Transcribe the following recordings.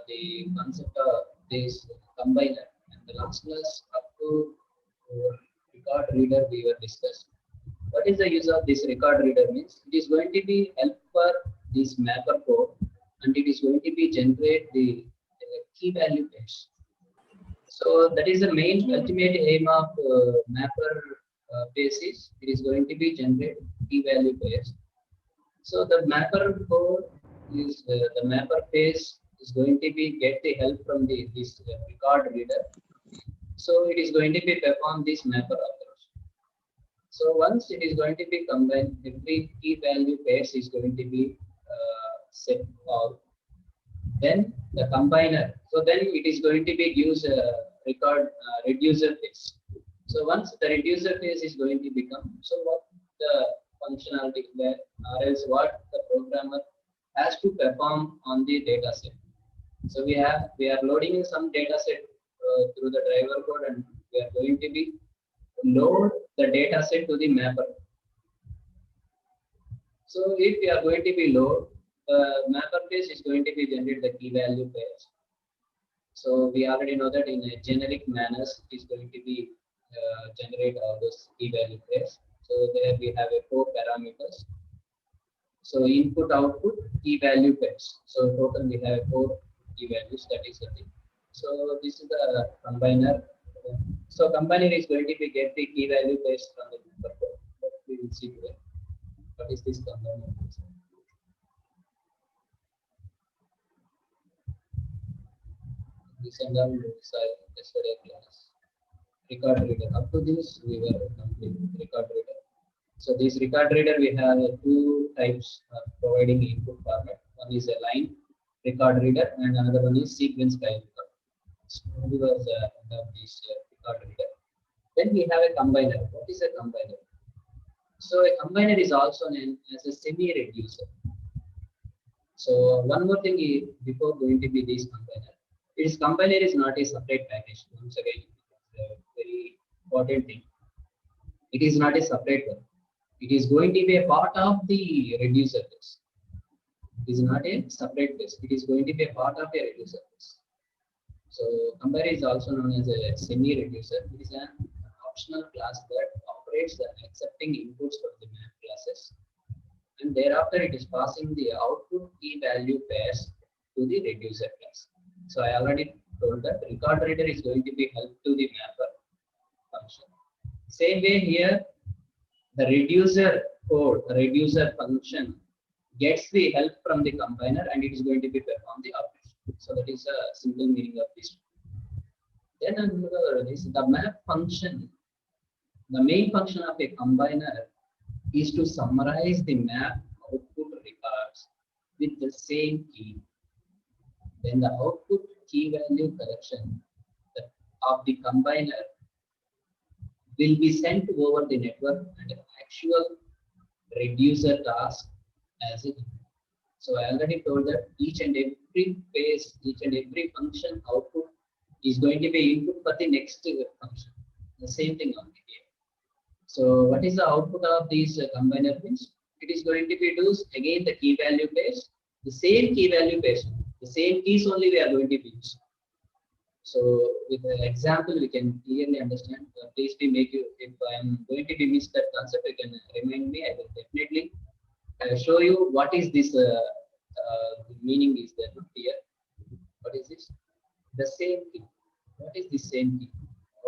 the concept of this combiner, and the last class up to record reader we were discussed. What is the use of this record reader means? It is going to be help for this mapper code, and it is going to be generate the key value pairs. So that is the main ultimate aim of mapper basis. It is going to be generate key value pairs. So the mapper code is the mapper phase is going to be get the help from this record reader. So it is going to be perform this mapper approach. So once it is going to be combined, every key value pairs is going to be set out. Then the combiner. So then it is going to be use record reducer phase. So once the reducer phase is going to become, so what the functionality there, or else what the programmer has to perform on the data set. So we are loading in some data set through the driver code, and we are going to be load the data set to the mapper. So if we are going to be load, mapper phase is going to be generate the key value pairs. So we already know that in a generic manner it is going to be generate all those key value pairs. So there we have a 4 parameters. So input, output, key value pairs. So total we have 4 key values. That is the thing. So this is the combiner. So combiner is going to be get the key value pairs from the mapper code. But we will see today. What is this combiner? This and all yesterday class. Record reader. Up to this we were complete record reader. So this record reader we have 2 types of providing input format. One is a line record reader and another one is sequence file record. So we was this record reader. Then we have a combiner. What is a combiner? So a combiner is also known as a semi-reducer. So one more thing is, before going to be this combiner, its combiner is not a separate package. Once again, it's a very important thing. It is not a separate one. It is going to be a part of the reducer base. It is not a separate base. It is going to be a part of a reducer base. So combiner is also known as a semi-reducer. It is an optional class that operates the accepting inputs from the map classes, and thereafter it is passing the output key value pairs to the reducer class. So I already told that record reader is going to be help to the mapper function. Same way here, the reducer code, the reducer function gets the help from the combiner, and it is going to be perform the operation. So that is a simple meaning of this. Then another is the map function. The main function of a combiner is to summarize the map output records with the same key. Then the output key value collection of the combiner will be sent over the network and actual reducer task as it. So I already told that each and every phase, each and every function output is going to be input for the next function. The same thing on the here. So what is the output of these combiner means? It is going to be used again the key value pairs, the same key value pairs, the same keys only we are going to use. So with the example we can clearly understand. Please be make you, if I am going to be miss that concept, you can remind me. I will definitely show you what is this meaning is there here. What is this? The same key. What is the same key?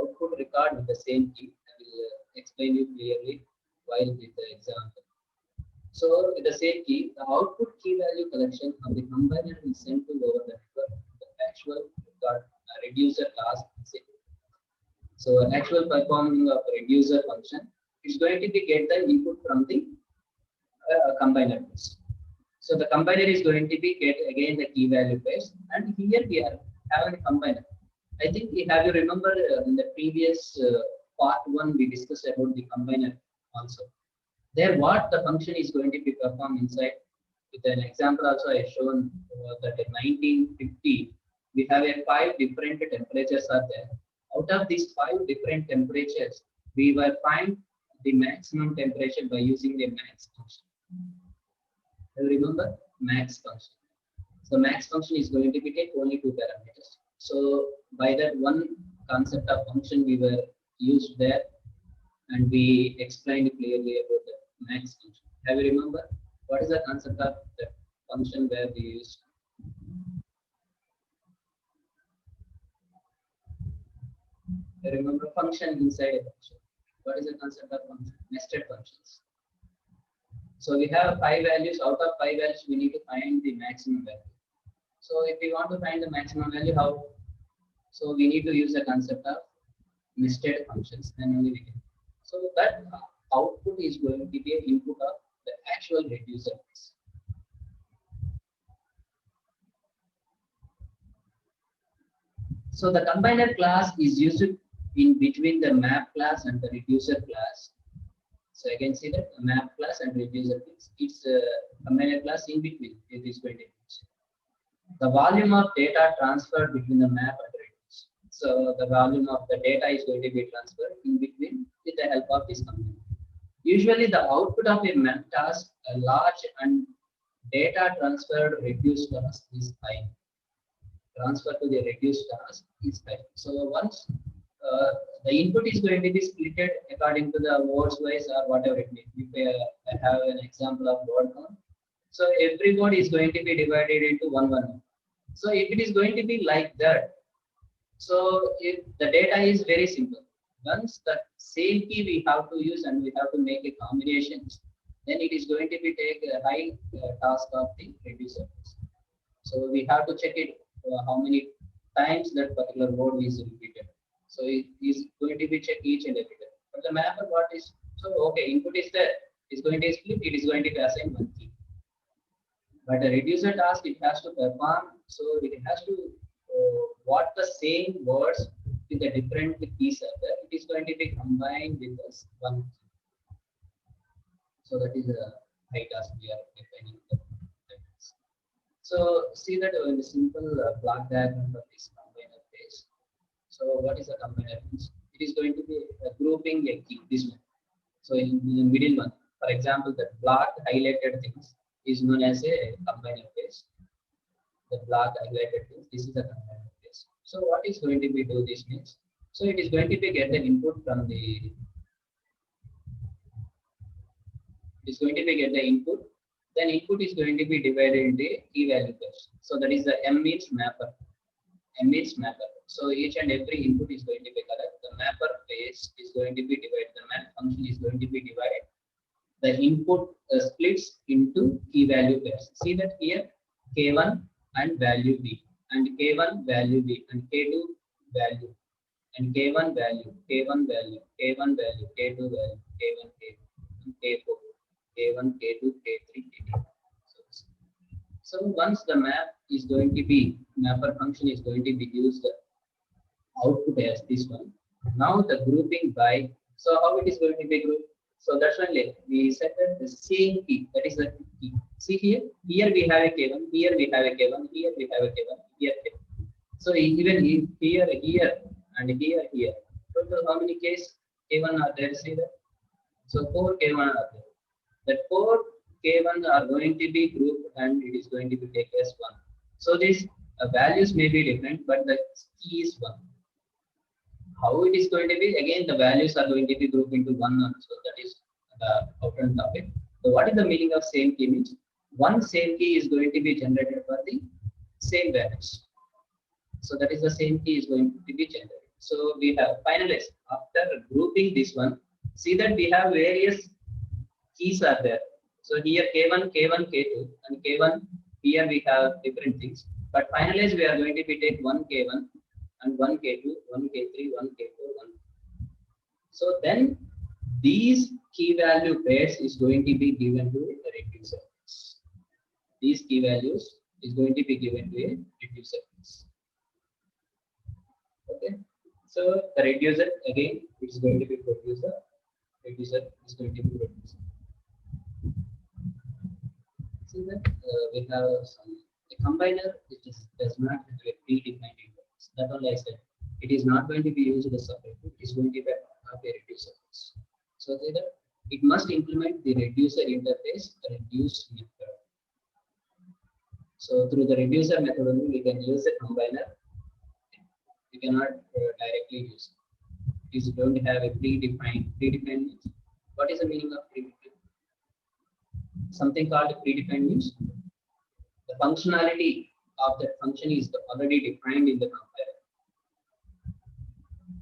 Output record with the same key. I will explain you clearly while with the example. So with the same key, the output key value collection of the combiner is sent to over the network. The actual record reducer task. So an actual performing of reducer function is going to be get the input from the combiner base. So the combiner is going to be get again the key value pairs, and here we are having a combiner. I think have you remember in the previous part 1 we discussed about the combiner also. There what the function is going to be performed inside. With an example also I shown that in 1950 we have a 5 different temperatures are there. Out of these 5 different temperatures, we will find the maximum temperature by using the max function. You remember max function. So max function is going to be take only two parameters. So by that one concept of function we were used there, and we explained clearly about the max function. Have you remember what is the concept of the function where we used? I remember function inside a function. What is the concept of function? Nested functions. So we have 5 values. Out of 5 values, we need to find the maximum value. So if we want to find the maximum value, how? So we need to use the concept of nested functions, then only we can. So that output is going to be an input of the actual reducer. So the combiner class is used in between the map class and the reducer class. So I can see that the map class and reducer class. It's a combiner class in between. It is going to be the volume of data transferred between the map and reducer. So the volume of the data is going to be transferred in between with the help of this combiner. Usually the output of a map task, a large and data transferred reduced task is high. Transfer to the reduced task is high. So once the input is going to be split according to the words wise or whatever it may be. If I have an example of word count, so every word is going to be divided into one. So if it is going to be like that, so if the data is very simple. Once the same key we have to use and we have to make a combinations, then it is going to be take a high task of the reducer. So we have to check it how many times that particular word is repeated. So it is going to be checked each and every time. But the mapper what is, so okay, input is there, is going to split, it is going to be assigned one key. But a reducer task, it has to perform, so it has to what the same words with the different keys are there, it is going to be combined with this one key. So that is a high task we are defining. So see that in the simple block diagram of this combiner phase. So what is the combiner? It is going to be grouping a key, this one. So in the middle one, for example, the block highlighted things is known as a combiner phase. The block highlighted things, this is the combiner phase. So what is going to be do this means? So it is going to be get the input from the, it is going to be get the input, then input is going to be divided into key value pairs. So that is the M means mapper. M means mapper. So each and every input is going to be correct. The mapper phase is going to be divided. The map function is going to be divided. The input splits into key value pairs. See that here K1 and value B, and K1 value B, and K2 value, and K1 value, K1 value, K1 value, K2 value, K1, K2, K4, K1, K2, K3, K2. So once the map is going to be, mapper function is going to be used output as this one. Now the grouping by, so how it is going to be grouped? So that's only we set the same key, that is the key. See here we have a K1, here we have a K1, here we have a K1, here K1. So even here, and here. Total how many Ks K1 are there? See that? So 4 K1 are there. That 4 K1 are going to be grouped and it is going to be take as 1. So these values may be different, but the key is 1. How it is going to be? Again, the values are going to be grouped into 1. So that is the outer topic. So what is the meaning of same key means? One same key is going to be generated for the same values. So that is the same key is going to be generated. So we have finalized after grouping this one. See that we have various keys are there. So here K1, K1, K2, and K1 here we have different things. But finally we are going to be take one K1 and one K2, one K3, one K4, one. So then these key value pairs is going to be given to the reducer. These key values is going to be given to a reducer. Okay. So the reducer again it is going to be producer. Reducer is going to be producer. See that we have some the combiner which does not have a predefined interface. That only I said it is not going to be used as separate. It is going to be have a reducer. So see that it must implement the reducer interface reduce method. So through the reducer method only we can use a combiner. We cannot directly use it. It don't have a predefined. Predefined means, what is the meaning of predefined? Something called predefined means the functionality of that function is already defined in the compiler.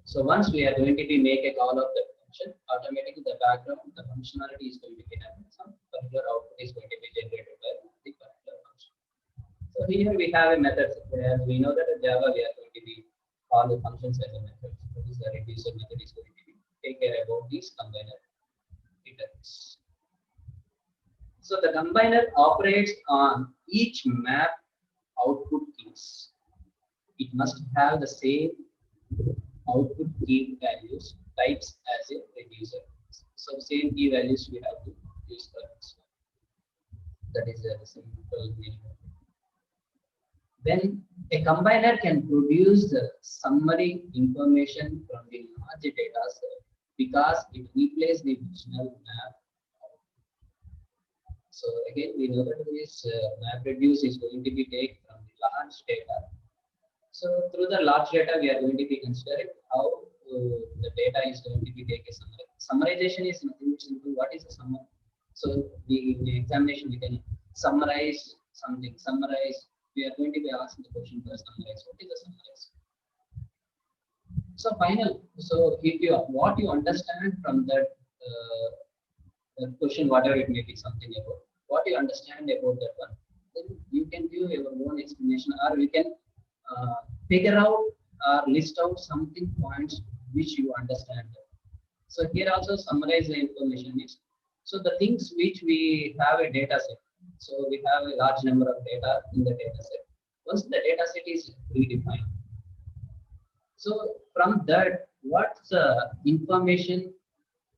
So once we are going to be make a call of the function, automatically the background, the functionality is going to be done. Some particular output is going to be generated by the particular function. So here we have a method. As we know that in Java we are going to be call the functions as a method. So this is the reducer method is going to be take care about these combiner returns. So the combiner operates on each map output keys. It must have the same output key values types as a reducer. So same key values we have to use for this one. That is a simple meaning. Then a combiner can produce the summary information from the large data set because it replaces the original map. So again, we know that this map reduce is going to be taken from the large data. So through the large data, we are going to be considering how the data is going to be taken. Summarization is nothing simple. What is a summary? So in the examination, we can summarize something. Summarize. We are going to be asking the question for summarize. What is a summarize? So final. So if you what you understand from that question, whatever it may be, something about what you understand about that one, then you can give your own explanation, or you can figure out or list out something points which you understand. So here also summarize the information is, so the things which we have a data set. So we have a large number of data in the data set. Once the data set is predefined, so from that, what the information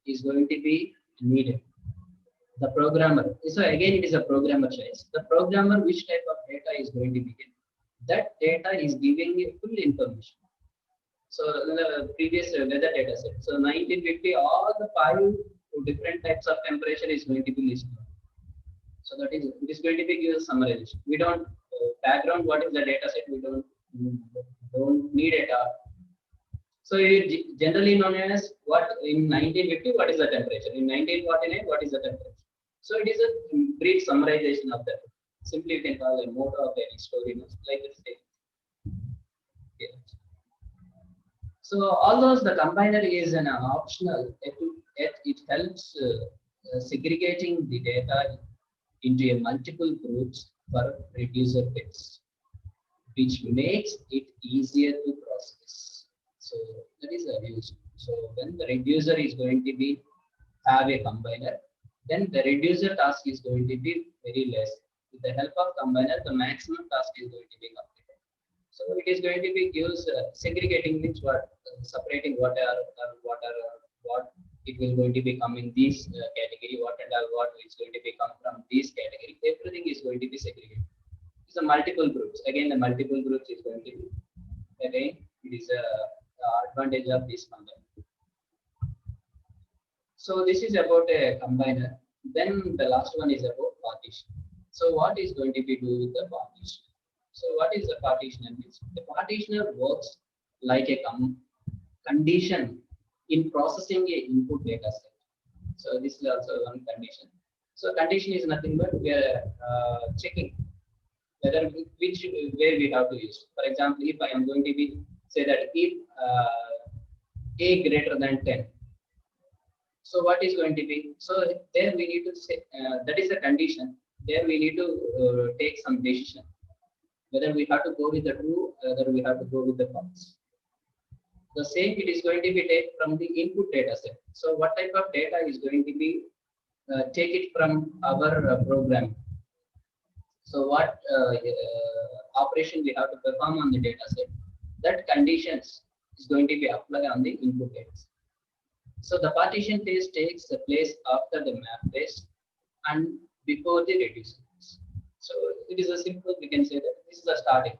is going to be needed. The programmer. So again, it is a programmer choice. The programmer, which type of data is going to be given. That data is giving a full information. So the previous weather data set. So 1950, all the 5 different types of temperature is going to be listed. So that is it is going to be given summarization. We don't background what is the data set. We don't need it. So it is generally known as what in 1950 what is the temperature, in 1949 what is the temperature. So it is a brief summarization of that. Simply you can call a mode of any story like this thing. Yeah. So although the combiner is an optional, it helps segregating the data into a multiple groups for reducer bits, which makes it easier to process. So that is a use. So when the reducer is going to be have a combiner, then the reducer task is going to be very less. With the help of combiner, the maximum task is going to be completed. So it is going to be used segregating means what separating what it will going to become in this category, what is going to become from this category. Everything is going to be segregated. It's a multiple groups. Again, the multiple groups is going to be again it is a advantage of this combiner. So this is about a combiner. Then the last one is about partition. So what is going to be do with the partition? So what is the partitioner? The partitioner works like a condition in processing a input data set. So this is also one condition. So condition is nothing but we are checking whether where we have to use. For example, if I am going to be say that if a greater than 10. So what is going to be? So there we need to say that is a condition. There we need to take some decision whether we have to go with the true, whether we have to go with the false. The same it is going to be taken from the input data set. So what type of data is going to be take it from our program. So what operation we have to perform on the data set, that conditions is going to be applied on the input data set. So the partition phase takes the place after the map phase and before the reducer. So it is a simple, we can say that this is the starting.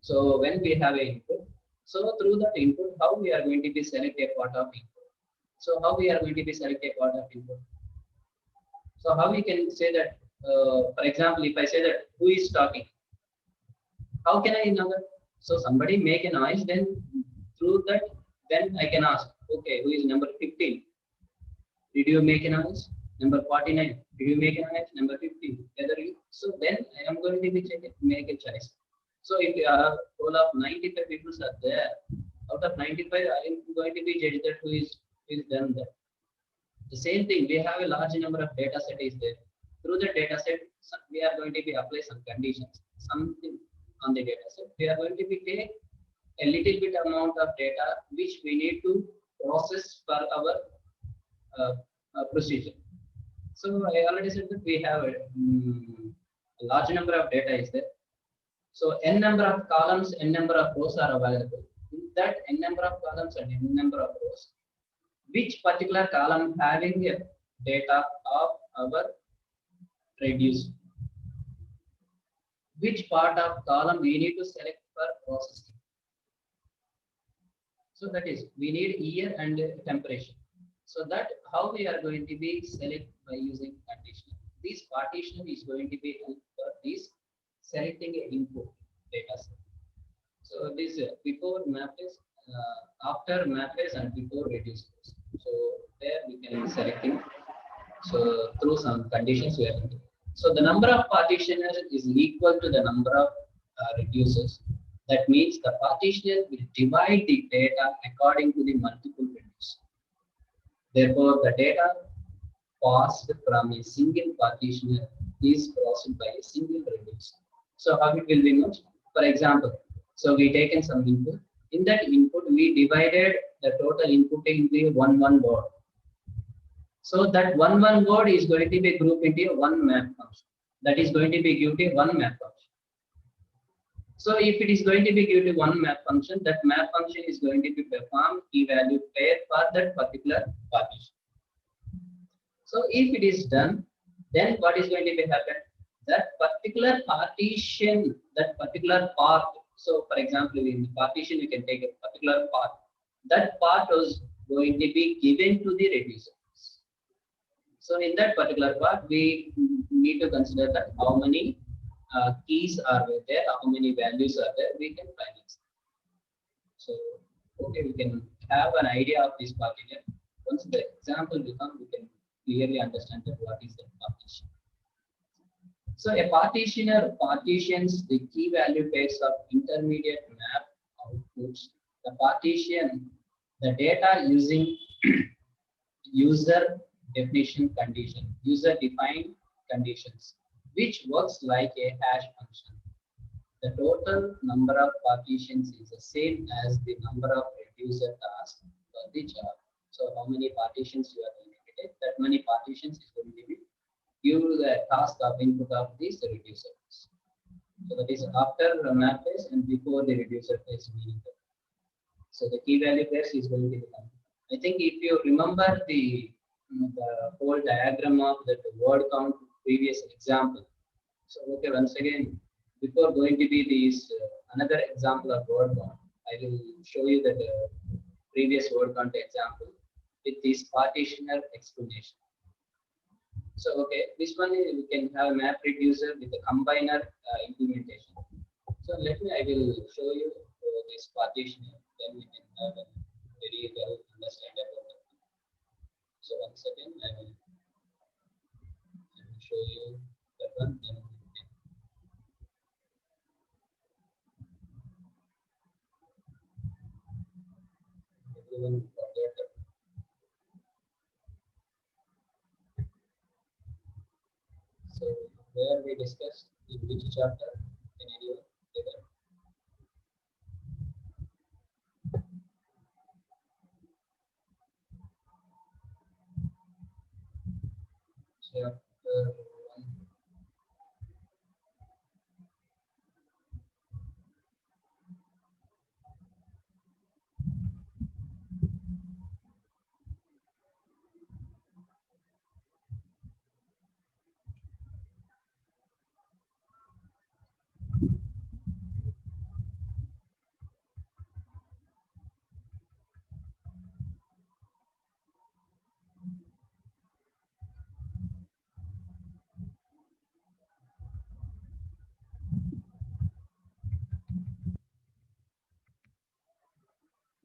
So when we have an input, so through that input, how we are going to be select a part of input. So how we are going to be select a part of input. So how we can say that, for example, if I say that who is talking, How can I know that? So somebody make a noise, then through that, then I can ask, okay, who is number 15? Did you make a noise? Number 49. Did you make a noise? Number 50. Whether you, so then I am going to be make a choice. So if you are all of 95 people are there, out of 95, I am going to be judged that who is done that. The same thing, we have a large number of data set is there. Through the data set, we are going to be apply some conditions, something on the data set. We are going to be take a little bit amount of data which we need to process for our procedure. So I already said that we have a large number of data is there. So n number of columns, n number of rows are available. In that n number of columns and n number of rows, which particular column having a data of our reduce, which part of column we need to select for processing. So that is, we need year and temperature. So that how we are going to be select by using partition. This partition is going to be help for this selecting a input data set. So this before mappers, after mappers and before reducers. So there we can selecting. So through some conditions we are doing. So the number of partitioners is equal to the number of reducers. That means the partitioner will divide the data according to the multiple reducers. Therefore, the data passed from a single partitioner is processed by a single reducer. So how it will be much? For example, so we taken some input. In that input, we divided the total input into one word. So that one word is going to be grouped into one map function. That is going to be given to one map function. So if it is going to be given to one map function, that map function is going to be perform key value pair for that particular partition. So if it is done, then what is going to be happen? That particular partition, that particular part. So for example, in the partition, you can take a particular part. That part was going to be given to the reducer. So in that particular part, we need to consider that how many keys are there, how many values are there, we can find it. So, okay, we can have an idea of this partition. Once the example becomes, we can clearly understand that what is the partition. So a partitioner partitions the key value pairs of intermediate map outputs. The partition, the data using user definition condition, user defined conditions, which works like a hash function. The total number of partitions is the same as the number of reducer tasks for the job. So how many partitions you are going to take, that many partitions is going to be give the task of input of this reducer. So that is after the map phase and before the reducer phase meaning. So the key value pairs is going to be done. I think if you remember the whole diagram of that word count previous example. So okay, once again, before going to be this another example of word count, I will show you that previous word count example with this partitioner explanation. So okay, this one is, we can have a map reducer with a combiner implementation. So let me, I will show you this partitioner, then we can have a very well understand about it. So once again, I will show you that one. Then everyone forget that. So where we discussed in which chapter? Can anyone say that? Chapter 1.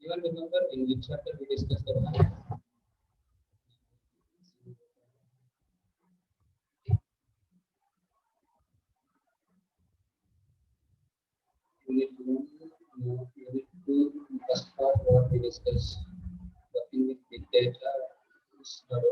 Anyone remember in which chapter we discussed that? Unit 1, Unit 2, first part what we discussed, working with big data, so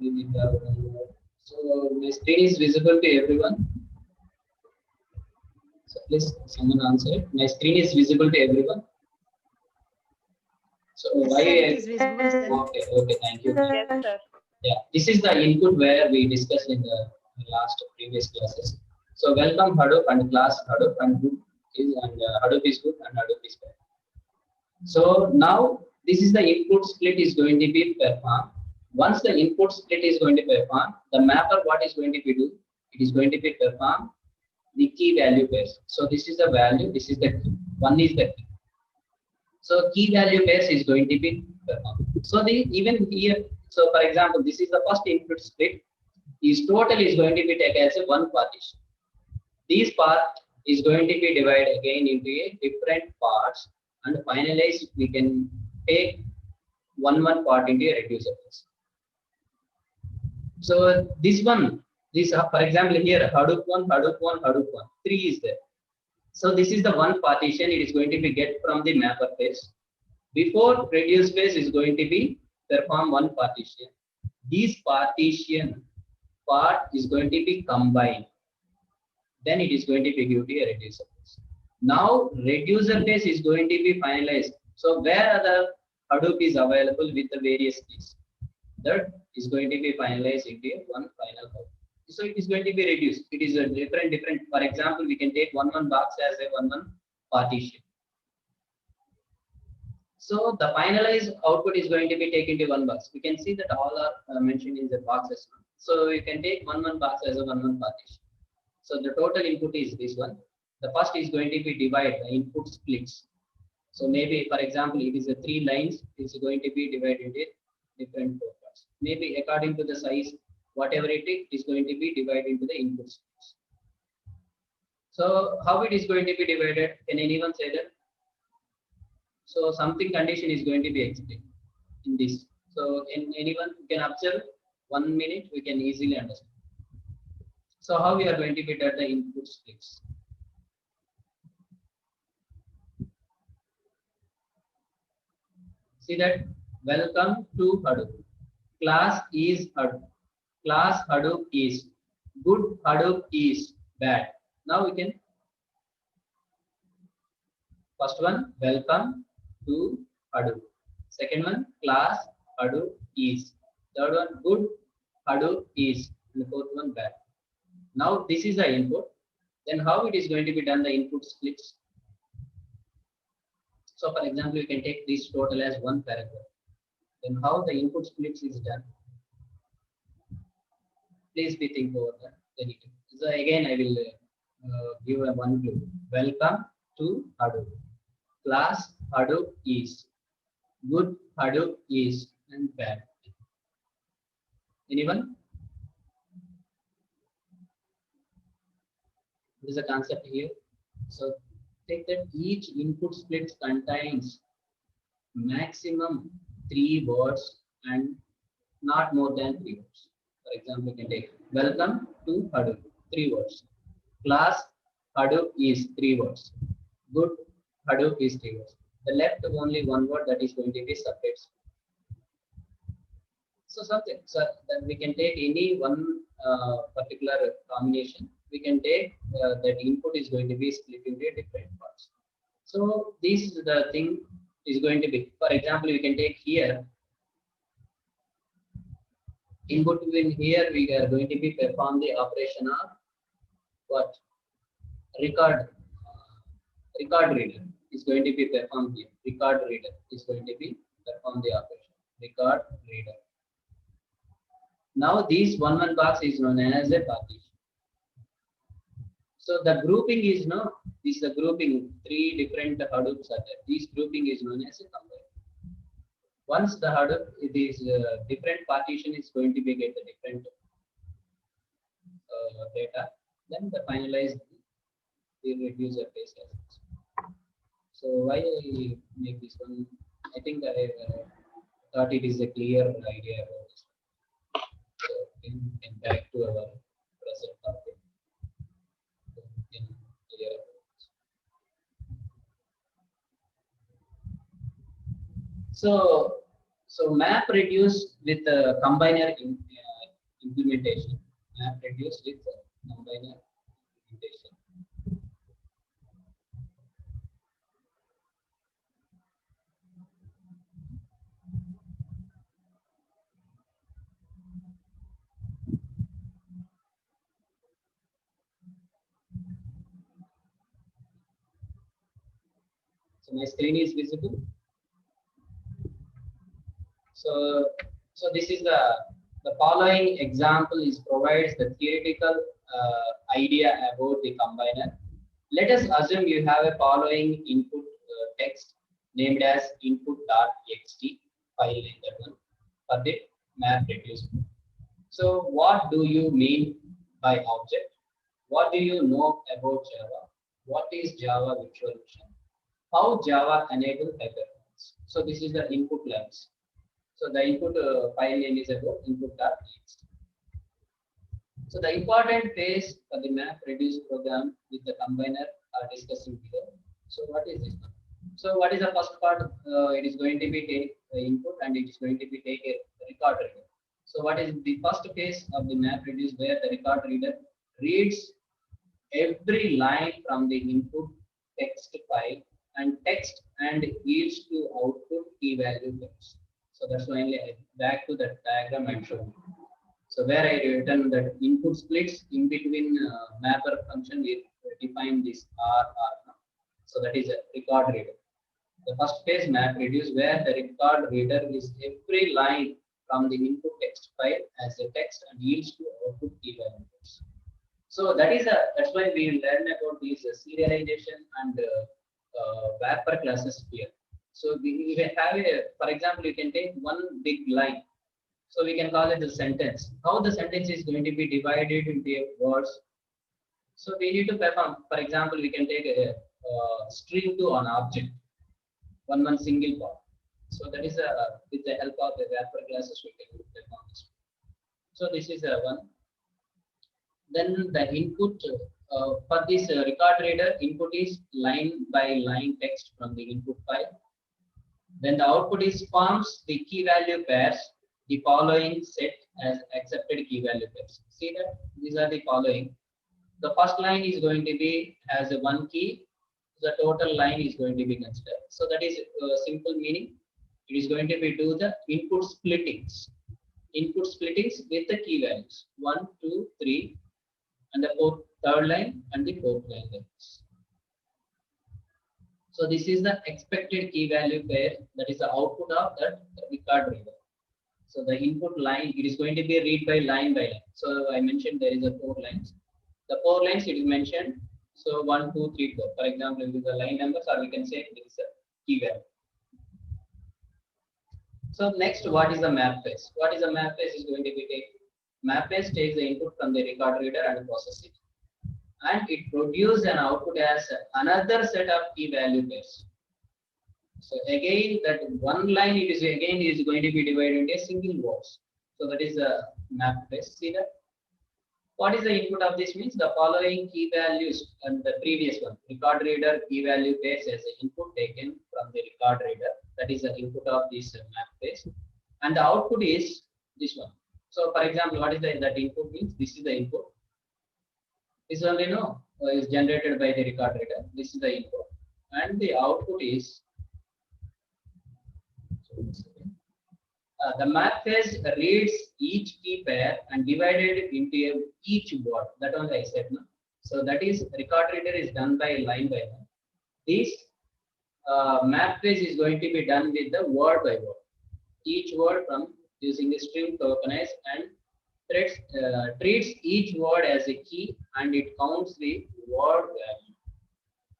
we have one more. So my screen is visible to everyone. So please someone answer it. My screen is visible to everyone. So Yes, why? sir, it is visible, sir. Okay, okay, thank you. Yes, sir. Yeah, this is the input where we discussed in the last previous classes. So welcome Hadoop and class Hadoop and group is and Hadoop is good and Hadoop is bad. So now this is the input split is going to be performed. Once the input split is going to perform, the mapper what is going to be do? It is going to be perform the key value pairs. So this is the value, this is the key. One is the key. So key value pairs is going to be performed. So the even here, so for example, this is the first input split. Is total is going to be taken as a one partition. This part is going to be divided again into a different parts and finalize we can take one part into a reducer. So this one, this for example here Hadoop 1, Hadoop 1, Hadoop 1, 3 is there. So this is the one partition it is going to be get from the mapper phase. Before reduce phase is going to be perform one partition. This partition part is going to be combined. Then it is going to be give to a reducer phase. Now reducer phase is going to be finalized. So where the Hadoop is available with the various keys, that is going to be finalized into one final Hadoop. So it is going to be reduced. It is a different. For example, we can take one box as a one partition. So the finalized output is going to be taken to one box. We can see that all are mentioned in the boxes. So you can take one box as a one partition. So the total input is this one. The first is going to be divide the input splits. So maybe for example, it is a 3 lines. It's going to be divided into different four parts. Maybe according to the size, whatever it is going to be divided into the input splits. So how it is going to be divided? Can anyone say that? So something condition is going to be explained in this. So anyone can observe 1 minute, we can easily understand. So how we are going to be done the input splits? See that welcome to Hadoop. Class is Hadoop. Class Hadoop is good. Hadoop is bad. Now we can first one welcome to Hadoop. Second one class Hadoop is. Third one good Hadoop is. And the fourth one bad. Now this is the input. Then how it is going to be done the input splits? So for example, you can take this total as one paragraph. Then how the input splits is done? Please be think over that. So again, I will give a one clue. Welcome to Hadoop. Class Hadoop is. Good Hadoop is and bad. Anyone? What is the concept here? So take that each input split contains maximum 3 words and not more than 3 words. For example, you can take welcome to Hadoop, 3 words. Class Hadoop is 3 words. Good Hadoop is 3 words. The left only one word that is going to be separate. So something, so then we can take any one particular combination. We can take that input is going to be split into different parts. So this is the thing is going to be, for example, we can take here. In between here, we are going to be perform the operation of what? Record reader is going to be performed here. Record reader is going to be perform the operation. Record reader. Now this one box is known as a partition. So the grouping is no, this is the grouping, three different Hadoops are there. This grouping is known as a combiner. Once the Hadoop, this different partition is going to be get the different data, then the finalized the reducer based assets. So why I make this one? I think I thought it is a clear idea about this. So in back to our present topic. In clear. So map reduce with combiner implementation. Map reduce with combiner implementation. So my screen is visible. So this is the following example is provides the theoretical idea about the combiner. Let us assume you have a following input text named as input.txt file in that one for the map reduce. So what do you mean by object? What do you know about Java? What is Java virtual machine? How Java enable high-performance? So this is the input lines. So the input file name is about input.txt. So the important phase for the map reduce program with the combiner are discussing here. So what is this one? So what is the first part? It is going to be take input and it is going to be take a record reader. So what is the first phase of the map reduce where the record reader reads every line from the input text file and text and yields to output key value pairs. So that's why I back to the diagram I showed. So where I written that input splits in between mapper function, we define this R. So that is a record reader. The first phase map reduce where the record reader is every line from the input text file as a text and yields to output key values. So that's why we learn about these serialization and wrapper classes here. So we have a, for example, you can take one big line. So we can call it the sentence. How the sentence is going to be divided into words. So we need to perform. For example, we can take a string to an object, one single part. So that is with the help of the wrapper classes we can perform this. So this is one. Then the input for this record reader, input is line by line text from the input file. Then the output is forms the key value pairs, the following set as accepted key value pairs. See that these are the following. The first line is going to be has a one key. The total line is going to be considered. So that is simple meaning. It is going to be do the input splittings. Input splittings with the key values 1, 2, 3, and the third line and the fourth line values. So this is the expected key value pair, that is the output of that record reader. So the input line, it is going to be read by line. So I mentioned there is a 4 lines. The 4 lines it is mentioned. So 1, 2, 3, 4. For example, with the line numbers, or we can say this is a key value. So next, what is the map phase? What is the map phase is going to be take. Map phase takes the input from the record reader and process it. And it produces an output as another set of key value pairs. So again, that one line it is again is going to be divided into a single words. So that is the map phase. See that? What is the input of this means? The following key values and the previous one. Record reader key value pairs as the input taken from the record reader. That is the input of this map phase. And the output is this one. So for example, what is that input means? This is the input. This one we know is generated by the record reader. This is the input. And the output is the map phase reads each key pair and divided into each word. That one I said. No? So that is record reader is done by line. This map phase is going to be done with the word by word. Each word from using the string tokenize and treats each word as a key and it counts the word value.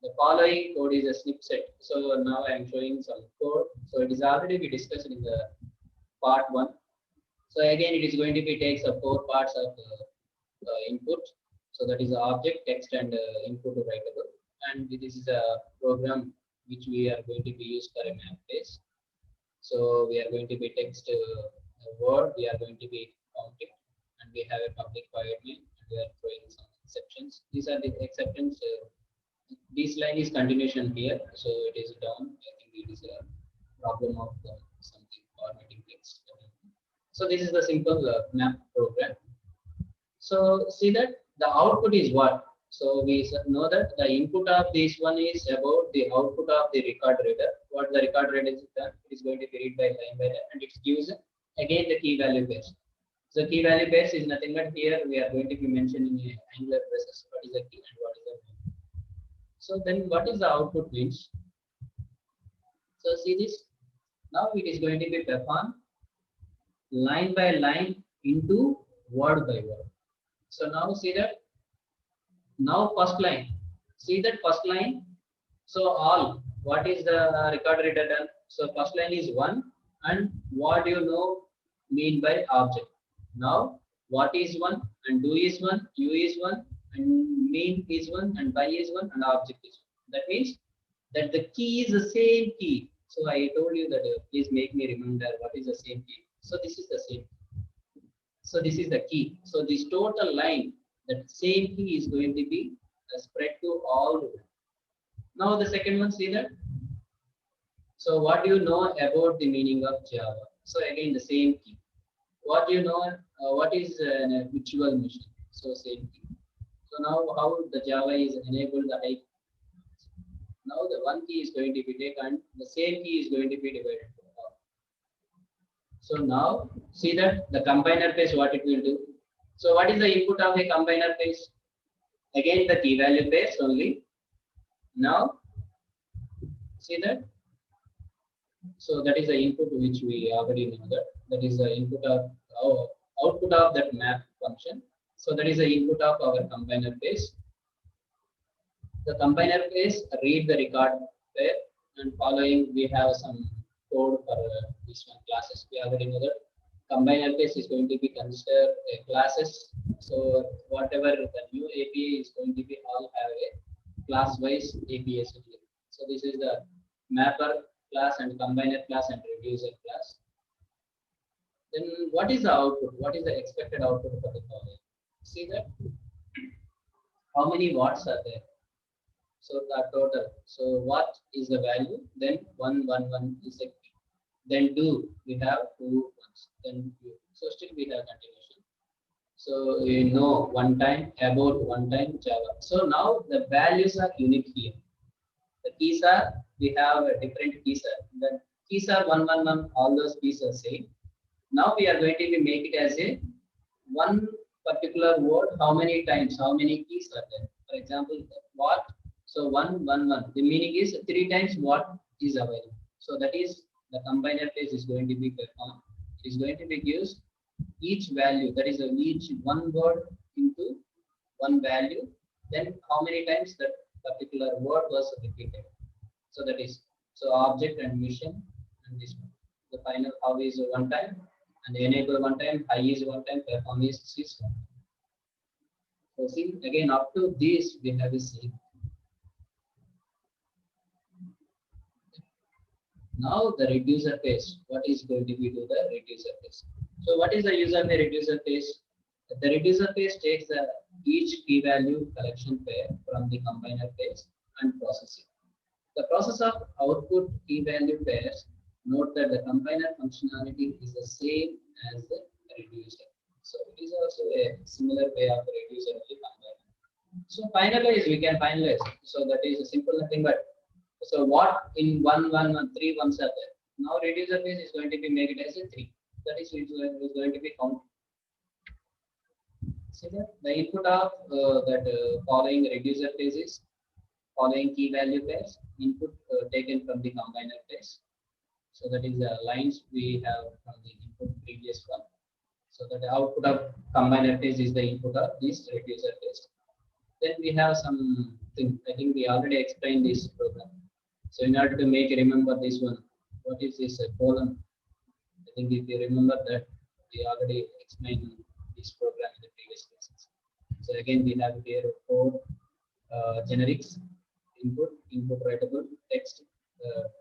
The following code is a snippet. So now I am showing some code. So it is already we discussed in the part 1. So again, it is going to be takes the 4 parts of input. So that is the object, text, and input writable. And this is a program which we are going to be used for a map base. So we are going to be text word. We are going to be counting, and we have a public void main, and we are throwing some exceptions. These are the exceptions. This line is continuation here, so it is down. I think it is a problem of something formatting text. So this is the simple map program. So see that the output is what? So we know that the input of this one is about the output of the record reader. What the record reader is done, it is going to be read by line, and it gives again the key value pairs. So key value pairs is nothing but here we are going to be mentioning a Angular process. What is the key and what is the value. So then what is the output means? So see this. Now it is going to be performed line by line into word by word. So now see that. Now first line. See that first line. So all. What is the record reader done? So first line is 1, and what you know mean by object. Now what is 1 and do is 1, you is 1, and mean is 1, and by is 1, and object is 1. That means that the key is the same key. So I told you that please make me remember what is the same key. So this is the same. So this is the key. So this total line, that same key is going to be spread to all. Now the second one, see that. So what do you know about the meaning of Java? So again the same key. What do you know? What is a virtual machine? So same key. So now how the Java is enabled the high. Now the one key is going to be taken, the same key is going to be divided. So now see that the combiner phase what it will do. So what is the input of a combiner phase? Again the key value pairs only. Now see that. So that is the input which we already know that. That is the input of output of that map function. So that is the input of our combiner phase. The combiner phase read the record pair, and following we have some code for this one classes. We already know that combiner phase is going to be considered a classes. So whatever the new API is going to be all have a class wise API. So this is the mapper class and combiner class and reducer class. Then what is the output? What is the expected output for the following? See that how many watts are there? So the total. So what is the value? Then 1 1 1 is a key. Then 2 we have 2 ones. Then 2. So still we have continuation. So we know one time about one time Java. So now the values are unique here. The keys are we have a different keys. The keys are 1 1 1. All those keys are same. Now we are going to make it as a one particular word. How many times? How many keys are there? For example, what? So 1 1 1. The meaning is 3 times what is available. So that is the combiner phase is going to be performed. It is going to be gives each value. That is each one word into one value. Then how many times that particular word was repeated. So that is so object and mission and this one. The final how is one time and enable one time, high is one time, perform is 6 one. So see again up to this we have a same. Now the reducer phase. What is going to be to the reducer phase? So what is the user may reducer phase? The reducer phase takes the each key value collection pair from the combiner phase and processing. The process of output key value pairs. Note that the combiner functionality is the same as the reducer. So it is also a similar way of the reducer of the combiner. So finalize, we can finalize. So that is a simple nothing but. So what in 1 1 1 3 ones are there? Now reducer phase is going to be made it as a 3. That is going to be counted. See that the input of that following reducer phase is following key value pairs input taken from the combiner phase. So that is the lines we have from the input previous one. So that the output of combiner test is the input of this reducer test. Then we have some thing. I think we already explained this program. So in order to make you remember this one, what is this column? I think if you remember that we already explained this program in the previous classes. So again, we have here four generics: input writable, text.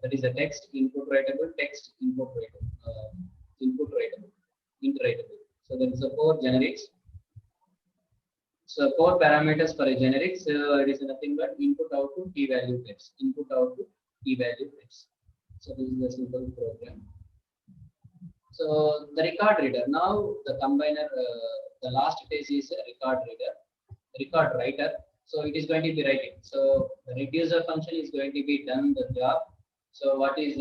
That is a text input writable, text input writable, int writable. So there is a four generics. So four parameters for a generic. So it is nothing but input output key value pairs. Input output key value pairs. So this is a simple program. So the record reader. Now the combiner, the last phase is a record reader, record writer. So it is going to be writing. So the reducer function is going to be done the job. So what is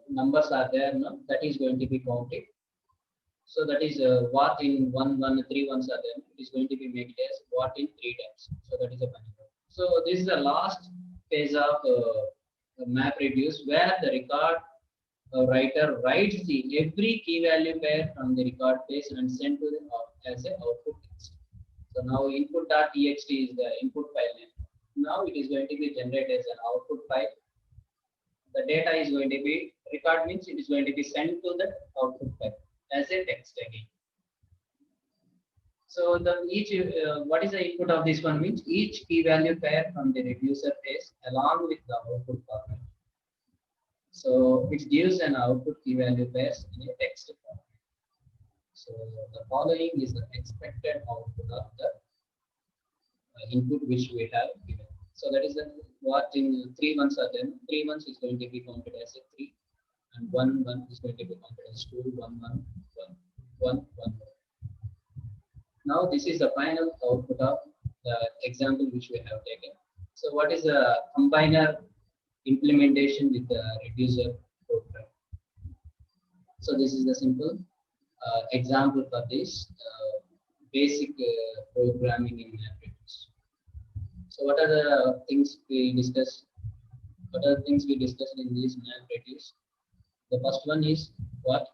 numbers are there? No, that is going to be counted. So that is what in 3 ones are there. It is going to be made as what in 3 times. So that is a function. So this is the last phase of map reduce where the record writer writes the every key value pair from the record phase and send to the as a output text. So now input.txt is the input file name. Now it is going to be generated as an output file. The data is going to be record means it is going to be sent to the output file as a text again. So the each what is the input of this one means each key value pair from the reducer phase along with the output format. So it gives an output key value pairs in a text format. So the following is the expected output of the input which we have given. So that is the what in 3 ones are then 3 ones is going to be counted as a 3 and 1 1 is going to be counted as 2 1 1 1 1 1. Now this is the final output of the example which we have taken. So what is the combiner implementation with the reducer program? So this is the simple example for this basic programming in MapReduce. So what are the things we discussed? What are the things we discussed in this MapReduce? The first one is what?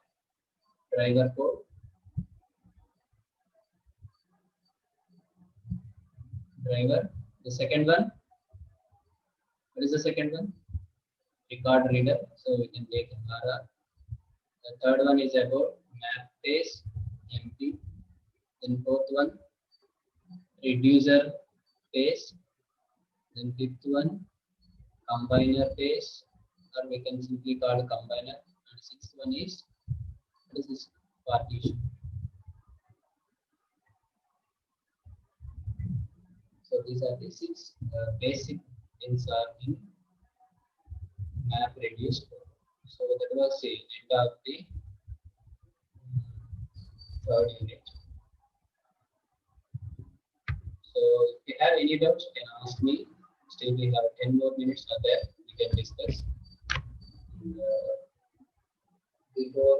Driver code. Driver. The second one. What is the second one? Record reader. So we can take RR. The third one is about map phase, empty. Then fourth one, reducer phase. Then fifth one, combiner phase, or we can simply call combiner. And sixth one is what is this? Partition. So these are the 6 basic things are in MapReduce. So that was the end of the third unit. So if you have any doubts, you can ask me. Still, we have 10 more minutes are there. We can discuss. And, before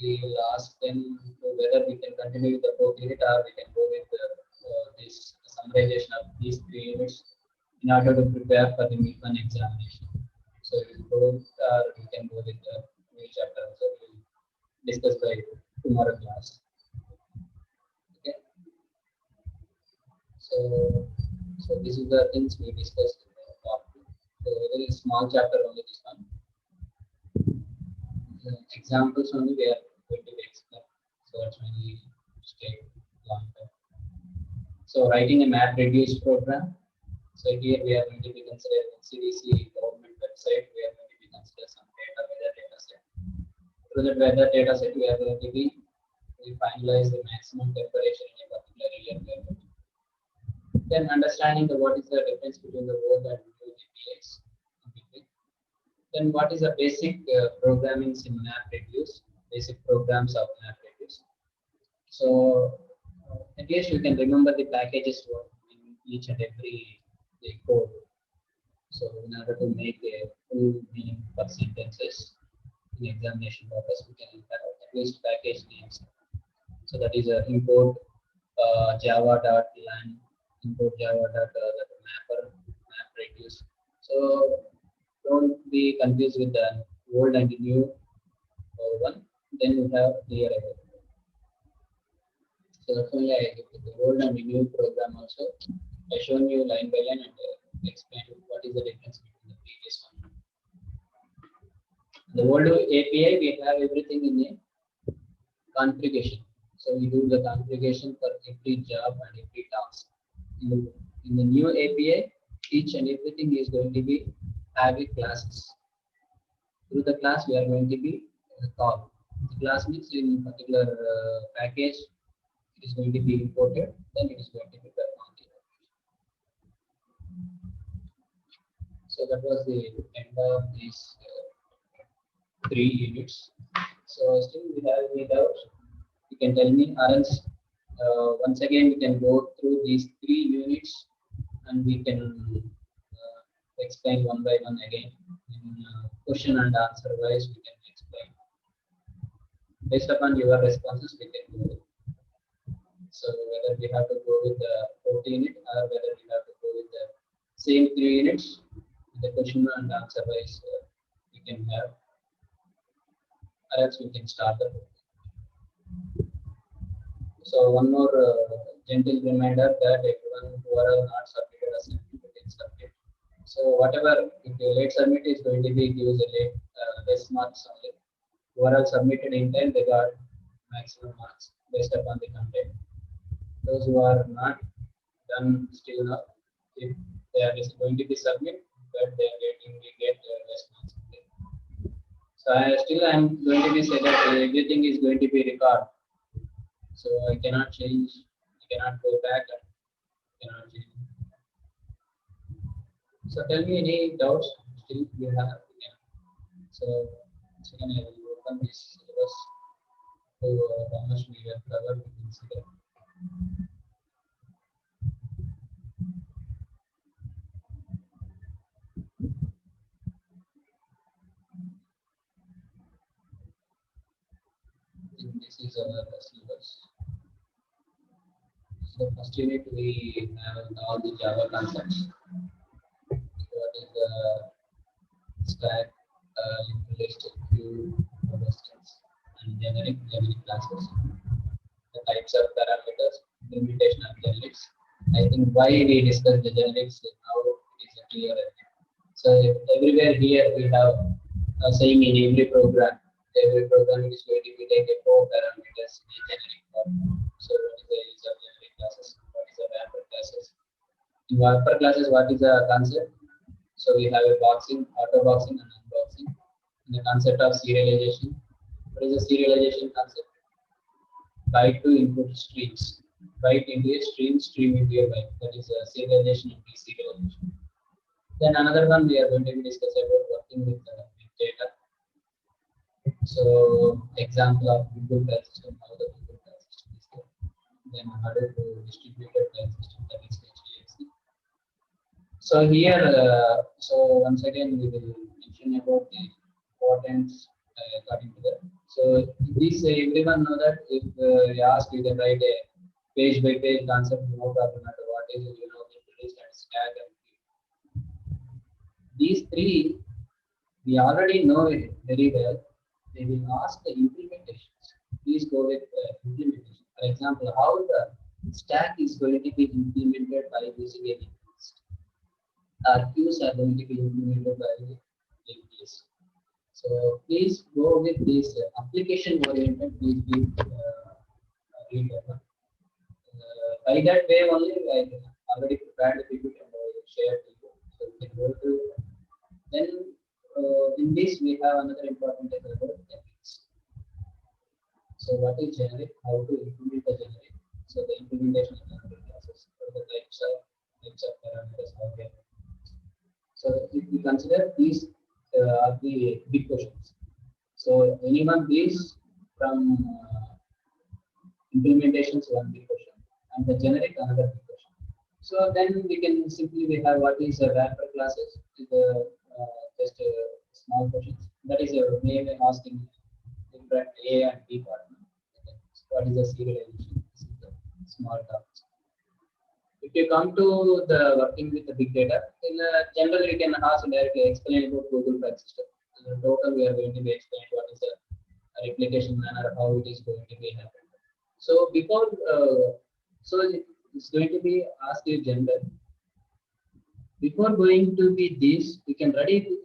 we will ask them whether we can continue with the 4th unit or we can go with this summarization of these 3 units in order to prepare for the midterm examination. So we will go we can go with the new chapter. So we will discuss by tomorrow class. Okay. So this is the things we discussed in the part 2. So a very small chapter only this one. Examples only we are going to explain. So that's why we stay long time. So writing a MapReduce program. So here we are going to be considering CDC government website. We are going to be considering some weather data set. Through that weather data set, we are going to be finalize the maximum temperature in a particular area. Then understanding what is the difference between the old and new GPX. Then what is the basic programming in MapReduce? Basic programs of MapReduce. So at least you can remember the packages in each and every code. So in order to make a full meaning for sentences in examination purpose, we can at least package names. So that is import java.lang, import java.mapper, MapReduce. So don't be confused with the old and the new one. Then you have clear everything. So that's only I with the old and the new program also. I shown you line by line and explain what is the difference between the previous one. The old API we have everything in a configuration. So we do the configuration for every job and every task. In the new API, each and everything is going to be having classes. Through the class, we are going to be called. The class means in particular package, it is going to be imported, then it is going to be performed. So that was the end of these 3 units. So still we have any doubts? You can tell me, or else once again we can go through these 3 units and we can explain one by one again. In question and answer wise, we can explain. Based upon your responses, we can do it. So whether we have to go with the 4th unit or whether we have to go with the same 3 units, the question and answer wise we can have, or else we can start the book. So one more gentle reminder that everyone who are not submitted assignment can submit. So whatever, if the late submit is going to be gives a late less marks only. Whoever submitted in time, they got maximum marks based upon the content. Those who are not done still now, if they are just going to be submit, but they are get less marks. So I am going to be said that everything is going to be recorded. So I cannot change, I cannot go back and cannot change. So tell me any doubts still you have. Yeah. So second I will open this syllabus. So how much we have covered, we can see that. This is our syllabus. So first unit we have all the Java concepts. So what is the stack, list, queue, instance, and generic classes. The types of parameters, implementation of generics. I think why we discuss the generics now is clear. So everywhere here we have a saying in every program is going to be take a 4 parameters in a generic form. So what is the use of generic classes? What is the wrapper classes? In wrapper classes, what is the concept? So we have a boxing, auto boxing, and unboxing. And the concept of serialization. What is the serialization concept? Byte to input streams. Byte into a stream, stream into a byte. That is a serialization and deserialization. Then another one we are going to be discussing about working with big data. So example of Google file system, how the Google file system is there. Then how to distributed file system, that is HDFC. So here, so once again we will mention about the importance according to that. So this everyone know that if we ask, you can write a page by page concept, no problem at all. What is it, introduce and stack and these 3 we already know it very well. They will ask the implementations. Please go with implementation. For example, how the stack is going to be implemented by using a list. Our queues are going to be implemented by APIs. So please go with this application oriented. Please be read that one. By that way only I already prepared the PPT and I shared to you. So we can go through. Then in this we have another important thing about generics. So what is generic? How to implement the generic? So the implementation of generic classes, or the types of parameters how they are. So if we consider these are the big questions. So anyone these from implementations one big question and the generic another big question. So then we can simply we have what is a wrapper classes, the just small questions. That is a name asking different A and B partner. Okay. So what is the serialization? This is the small terms. If you come to the working with the big data, in general you can ask directly explain about Google file system. In total we are going to be explaining what is the replication manner, how it is going to be happening. So before, so it's going to be ask you gender. Before going to be this, we can ready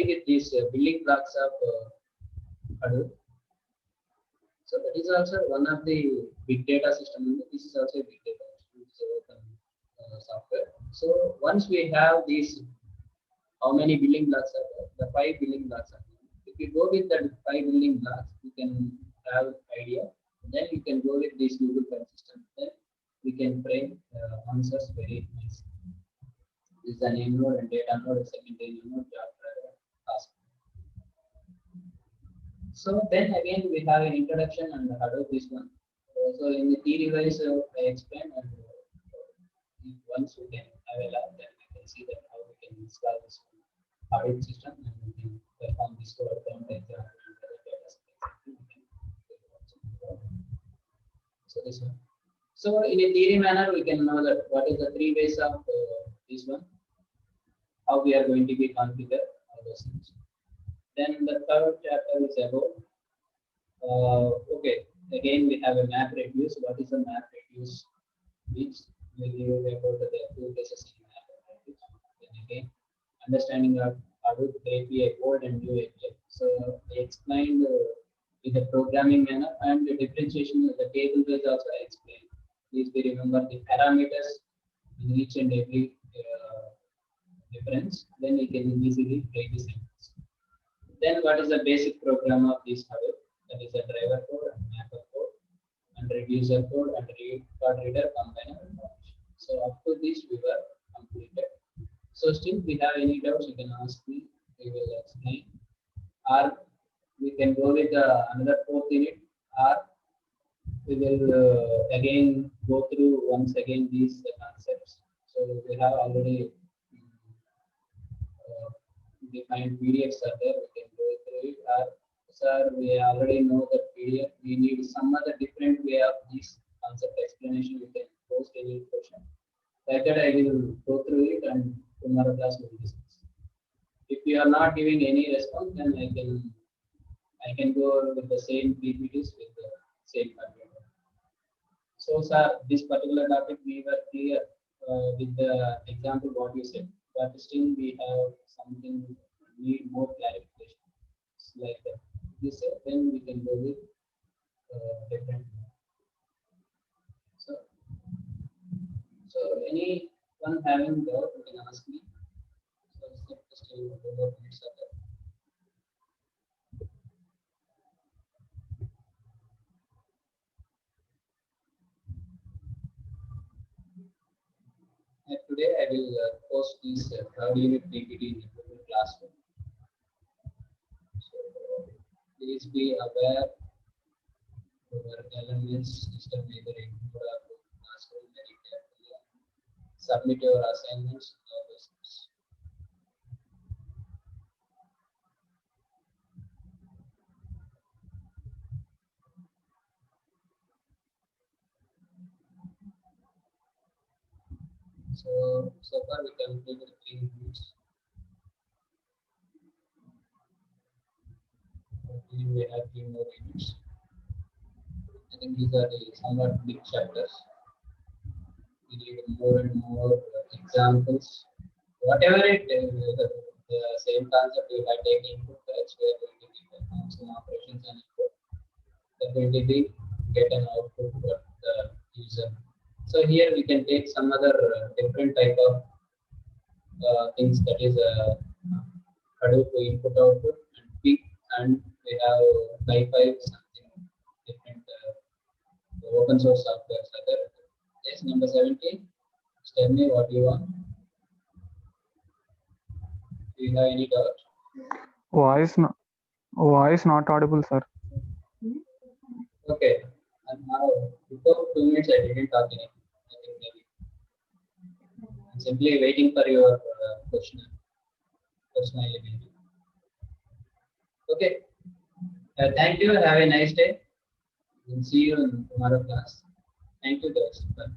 with these building blocks of Hadoop. So that is also one of the big data system. This is also a big data. It's a open software. So once we have these, how many building blocks are there? The 5 building blocks are there. If you go with the 5 building blocks, you can have idea. Then you can go with this Google File System. Then we can frame answers very nicely. This is a name node and data node, secondary node, job driver, task. So then again we have an introduction and Hadoop this one. So in the theory wise, I explained, and once we can have a lab, then we can see that how we can install this Hadoop system and we can perform this code count exam and other data sets. So this one. So in a theory manner, we can know that what is the 3 ways of this one, how we are going to be configured all those things. Then the third chapter is about okay. Again, we have a map reduce. What is a map reduce? Means we give about the 2 cases in map reduce. Then again, understanding of Hadoop API old and new API. So I explained with the programming manner, and the differentiation of the table is also I explained. Please be remember the parameters in each and every difference. Then we can easily create this. Then what is the basic program of this Hadoop? That is a driver code, and mapper code, and reducer code, and record reader combiner. So up to this we were completed. So still we have any doubts, you can ask me. We will explain. Or we can go with another 4th unit. Or we will again go through once again these concepts. So we have already defined PDFs are there. We can go through it. Or sir, we already know the PDF. We need some other different way of this concept explanation. We can post any question. Like that, I will go through it and tomorrow class will discuss. If you are not giving any response, then I can go with the same PPTs with the same content. So, sir, this particular topic we were clear with the example what you said, but still we have something need more clarification. It's like that. You said, then we can go with different. So anyone having doubt, you can ask me. So still over minutes are there. And today I will post this 3rd unit PPT in the Google Classroom. So please be aware your elements system either include or classroom very carefully. Submit your assignments. So far we completed 3 units. We have 3 more units. I think these are the somewhat big chapters. We need more and more examples. Whatever it is, the same concept we have taken input types, we are going to be perform some operations and input. They're going to be get an output for the user. So here we can take some other different type of things, that is Hadoop input output and peak, and we have Wi-Fi something different open source software. Yes, number 17. Tell me what you want. Do you have any doubt? Voice not audible, sir. Okay. And now, before 2 minutes, I didn't talk anything. I think maybe I'm simply waiting for your question. Okay. Thank you. Have a nice day. We'll see you in tomorrow class. Thank you, guys. Bye.